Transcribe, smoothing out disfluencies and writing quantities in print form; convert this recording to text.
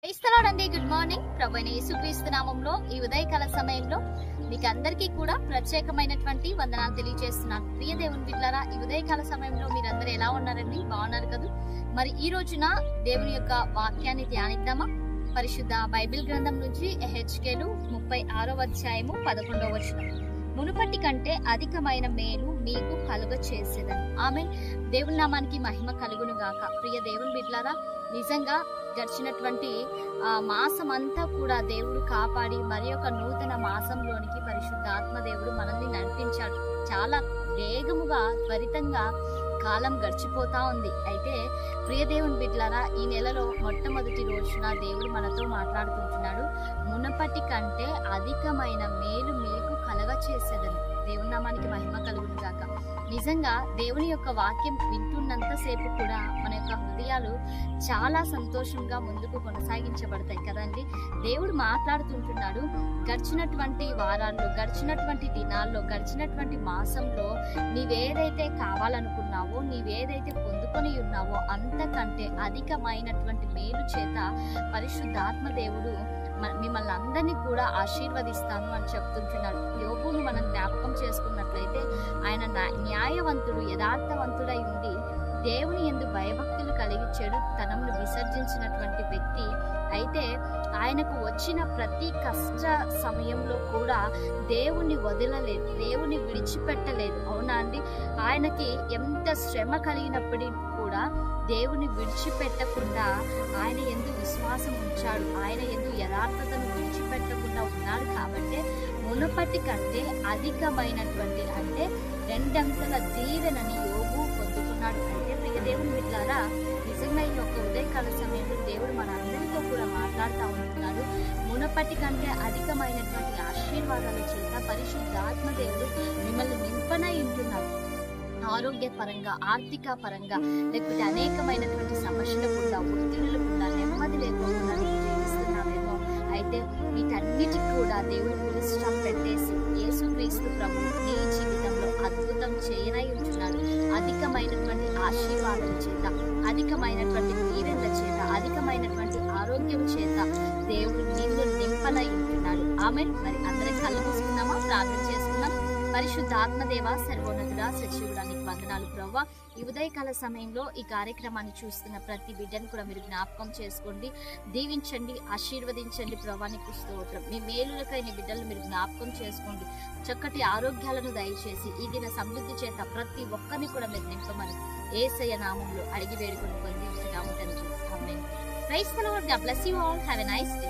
క్రైస్తవులండి, good morning. ప్రభువైన యేసుక్రీస్తు నామములో ఈ ఉదయకాల సమయంలో మీకు అందరికీ కూడా ప్రత్యేకమైనటువంటి వందనాలు తెలియజేస్తున్నాను. ప్రియ దేవుని బిడ్డలారా, ఈ ఉదయకాల సమయంలో మీరందరూ ఎలా ఉన్నారండి? బాగున్నారు కదా? మరి ఈ రోజున దేవుని యొక్క వాక్యాన్ని ధ్యానిద్దామా? పరిశుద్ధ బైబిల్ గ్రంథం నుంచి హెచ్కేలు 36వ అధ్యాయము 11వ వచనం. మునుపటి కంటే అధికమైన మేలు మీకు కలుగ చేసేదని. ఆమేన్. దేవుని నామానికి మహిమ కలుగును గాక. ప్రియ దేవుని బిడ్డలారా, నిజంగా గడిచినటువంటి మాసం అంతా కూడా దేవుడు కాపాడి మరి ఒక నూతన మాసంలోనికి పరిశుద్ధాత్మ దేవుడు మనల్ని నడిపించాడు. చాలా వేగముగా త్వరితంగా కాలం గడిచిపోతా ఉంది. అయితే ప్రియ దేవుని బిడ్డలారా, ఈ నెలలో మొట్టమొదటి రోజున దేవుడు మనతో మాట్లాడుతుంటున్నాడు. మునపటి కంటే అధికమైన మేలు మీకు కలగ చేసేదని. దేవుని నామానికి మహిమ కలుగును గాక. నిజంగా దేవుని యొక్క వాక్యం వింటున్నంతసేపు కూడా మన యొక్క హృదయాలు చాలా సంతోషంగా ముందుకు కొనసాగించబడతాయి కదండి. దేవుడు మాట్లాడుతుంటున్నాడు. గడిచినటువంటి వారాల్లో, గడిచినటువంటి దినాల్లో, గడిచినటువంటి మాసంలో నీవేదైతే కావాలనుకున్నావో, నీవేదైతే పొందుకొని ఉన్నావో అంతకంటే అధికమైనటువంటి మేలు చేత పరిశుద్ధాత్మ దేవుడు మిమ్మల్ని అందరినీ కూడా ఆశీర్వదిస్తాను అని చెప్తుంటున్నాడు. యోబును మనం జ్ఞాపకం చేసుకున్నట్లయితే ఆయన న్యాయవంతుడు, యథార్థవంతుడై ఉండి దేవుని యందు భయభక్తులు కలిగి చెడుతనమును విసర్జించినటువంటి వ్యక్తి. అయితే ఆయనకు వచ్చిన ప్రతి కష్ట సమయంలో కూడా దేవుణ్ణి వదలలేదు, దేవుని విడిచిపెట్టలేదు. అవునా అండి? ఆయనకి ఎంత శ్రమ కలిగినప్పటికీ కూడా దేవుని విడిచిపెట్టకుండా ఆయన యందు విశ్వాసం ఉంచాడు. ఆయన యందు యథార్థతను విడిచిపెట్టకుండా ఉన్నాడు. కాబట్టి మునుపటి కంటే అధికమైనటువంటి, అంటే రెండంతల దీవెనని యోబు పొందుకున్నాడు. అయితే ప్రియ దేవుని బిడ్డలారా, నిజంగా ఈ యొక్క ఉదయకాల సమయంలో దేవుడు మన అందరితో కూడా మాట్లాడుతూ ఉంటున్నాడు. మునపటి కంటే అధికమైనటువంటి ఆశీర్వాదాల చేత పరిశుద్ధాత్మ దేవుడు మిమ్మల్ని నింపనై ఉంటున్నాడు. ఆరోగ్యపరంగా, ఆర్థిక పరంగా, లేకపోతే అనేకమైనటువంటి సమస్యలు కూడా, ఒత్తిడులు కూడా, నెమ్మది లేకుండా జీవిస్తున్నామేమో. అయితే వీటన్నిటికి కూడా దేవుడు ఫుల్ స్టాప్ పెట్టేసి యేసుక్రీస్తు ప్రభు నీ జీవితంలో అద్భుతం చేయనై ఉంటున్నాడు. అధికమైనటువంటి ఆశీర్వాదం చేత, అధికమైనటువంటి దీవెనల చేత, అధికమైనటువంటి ఆరోగ్యం చేత దేవుడు నిన్ను నింపనై ఉంటున్నాడు. ఆమేన్. మరి అందరం కళ్ళు మూసుకుందామా? ప్రార్థన చేసుకుందాం. పరిశుద్ధ ఆత్మదేవ, సర్వోన్నతుడా, సజీవుడా, నీకు వందనాలు ప్రభువా. ఈ ఉదయకాల సమయంలో ఈ కార్యక్రమాన్ని చూస్తున్న ప్రతి బిడ్డను కూడా మీరు జ్ఞాపకం చేసుకోండి, దీవించండి, ఆశీర్వదించండి ప్రభువా. నీకు స్తోత్రం. మీ మేలులకై నీ బిడ్డలను మీరు జ్ఞాపకం చేసుకోండి. చక్కటి ఆరోగ్యాలను దయచేసి ఈ దిన సమృద్ధి చేత ప్రతి ఒక్కరిని కూడా మీరు నింపమని యేసయ్య నామములో అడిగి వేడుకొని పొందించున్నాము తండ్రి. Amen. Praise the Lord. God bless you all. Have a nice day.